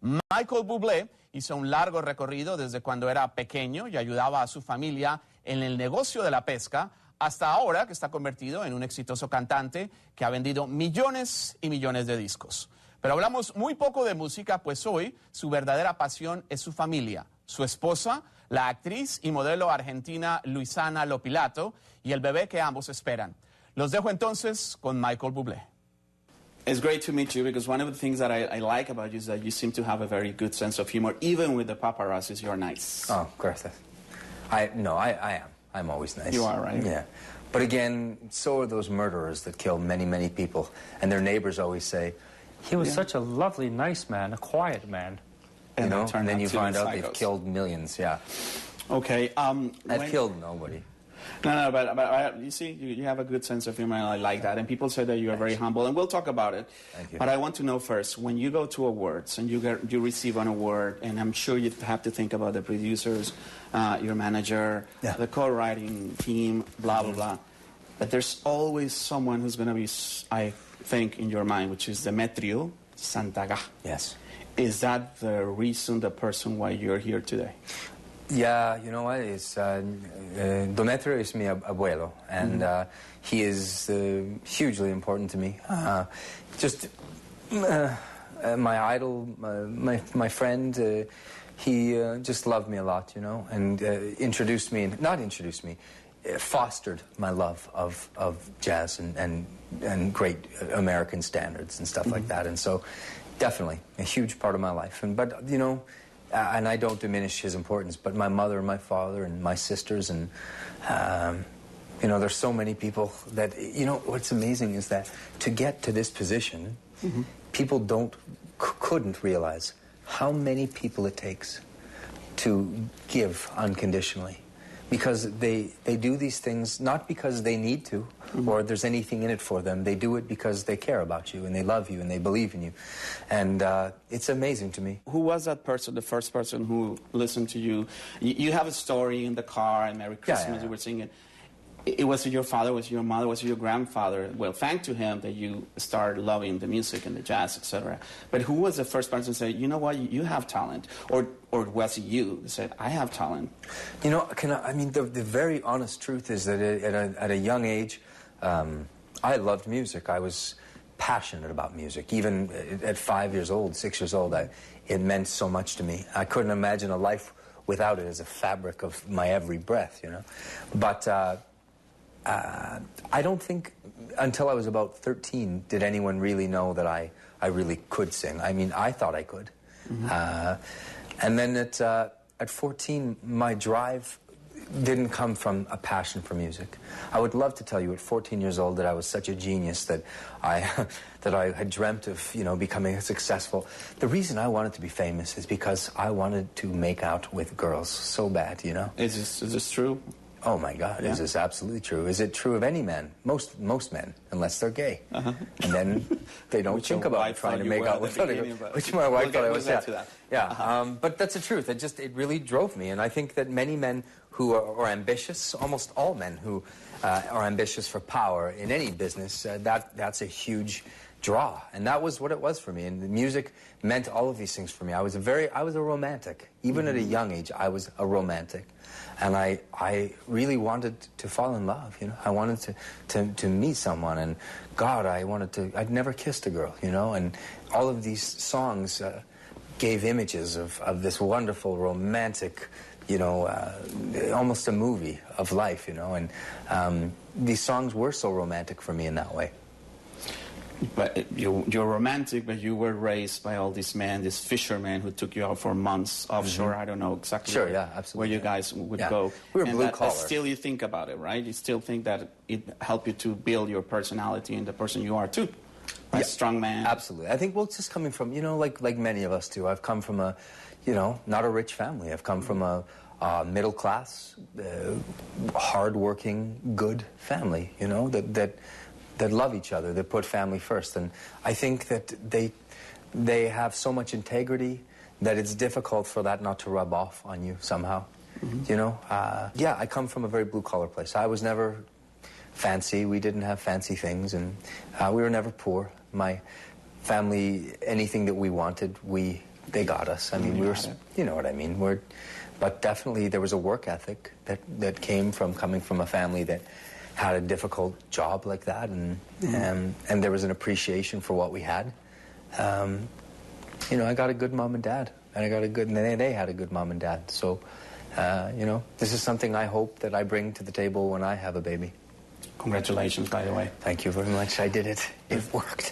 Michael Bublé hizo un largo recorrido desde cuando era pequeño y ayudaba a su familia en el negocio de la pesca hasta ahora que está convertido en un exitoso cantante que ha vendido millones y millones de discos. Pero hablamos muy poco de música, pues hoy su verdadera pasión es su familia, su esposa, la actriz y modelo argentina Luisana Lopilato y el bebé que ambos esperan. Los dejo entonces con Michael Bublé. It's great to meet you because one of the things that I like about you is that you seem to have a very good sense of humor. Even with the paparazzis, you're nice. Oh, gracias. I am. I'm always nice. You are, right? Yeah. But again, so are those murderers that kill many, many people. And their neighbors always say, he was such a lovely, nice man, a quiet man. You know, and then you find out they've killed millions, yeah. Okay. I've killed nobody. No, but you see, you have a good sense of humor, and I like that. And people say that you are very humble, and we'll talk about it. Thank you. But I want to know first, when you go to awards and you receive an award, and I'm sure you have to think about the producers, your manager, the co-writing team, blah, blah, blah. But there's always someone who's going to be, I think, in your mind, which is Demetrio Santaga. Yes. Is that the reason, the person why you're here today? Yeah, you know what? It's Demetrio is mi abuelo, and he is hugely important to me. Just my idol, my friend. He just loved me a lot, you know, and fostered my love of jazz and great American standards and stuff like that. And so, definitely a huge part of my life. But you know. And I don't diminish his importance, but my mother and my father and my sisters and, you know, there's so many people that, you know, what's amazing is that to get to this position, people couldn't realize how many people it takes to give unconditionally. Because they do these things not because they need to or there's anything in it for them. They do it because they care about you and they love you and they believe in you. And it's amazing to me. Who was that person, the first person who listened to you? You have a story in the car and Merry Christmas, you were singing. It was your father, was your mother, was your grandfather. Well, thanks to him that you started loving the music and the jazz, etc. But who was the first person to say, you know what, you have talent? Or was it you that said, I have talent? You know, the very honest truth is that at a young age, I loved music. I was passionate about music. Even at 5 years old, 6 years old, it meant so much to me. I couldn't imagine a life without it as a fabric of my every breath, you know. But I don't think until I was about 13 did anyone really know that I really could sing. I mean, I thought I could. And then at 14, my drive didn't come from a passion for music. I would love to tell you at 14 years old that I was such a genius that I had dreamt of, you know, becoming successful. The reason I wanted to be famous is because I wanted to make out with girls so bad, you know. Is this true? Oh my God, is this absolutely true? Is it true of any man? Most men, unless they're gay. And then they don't think about trying to make out with other girls. Which my wife thought I was, but that's the truth. It really drove me. And I think that many men who are ambitious, almost all men who are ambitious for power in any business, that's a huge draw. And that was what it was for me. And the music meant all of these things for me. I was a romantic. Even at a young age, I was a romantic. And I really wanted to fall in love, you know. I wanted to meet someone, and God, I'd never kissed a girl, you know. And all of these songs gave images of this wonderful, romantic, you know, almost a movie of life, you know. And these songs were so romantic for me in that way. But you're romantic, but you were raised by all these men, these fishermen who took you out for months offshore. I don't know exactly absolutely, where you guys would go. We were blue collar. Still you think about it, right? You still think that it helped you to build your personality and the person you are too. Right? Strong man. Absolutely. I think, well, it's just coming from, you know, like many of us do. I've come from a, you know, not a rich family. I've come from a middle class, hard-working, good family, you know, that love each other, that put family first. And I think that they have so much integrity that it's difficult for that not to rub off on you somehow. You know? I come from a very blue-collar place. I was never fancy. We didn't have fancy things, and we were never poor. My family, anything that we wanted, we they got us. I mean, we were, you know what I mean. But definitely there was a work ethic that came from coming from a family that had a difficult job like that, and there was an appreciation for what we had. You know, I got a good mom and dad, and they had a good mom and dad. So, you know, this is something I hope that I bring to the table when I have a baby. Congratulations, by the way. Thank you very much. I did it. It worked.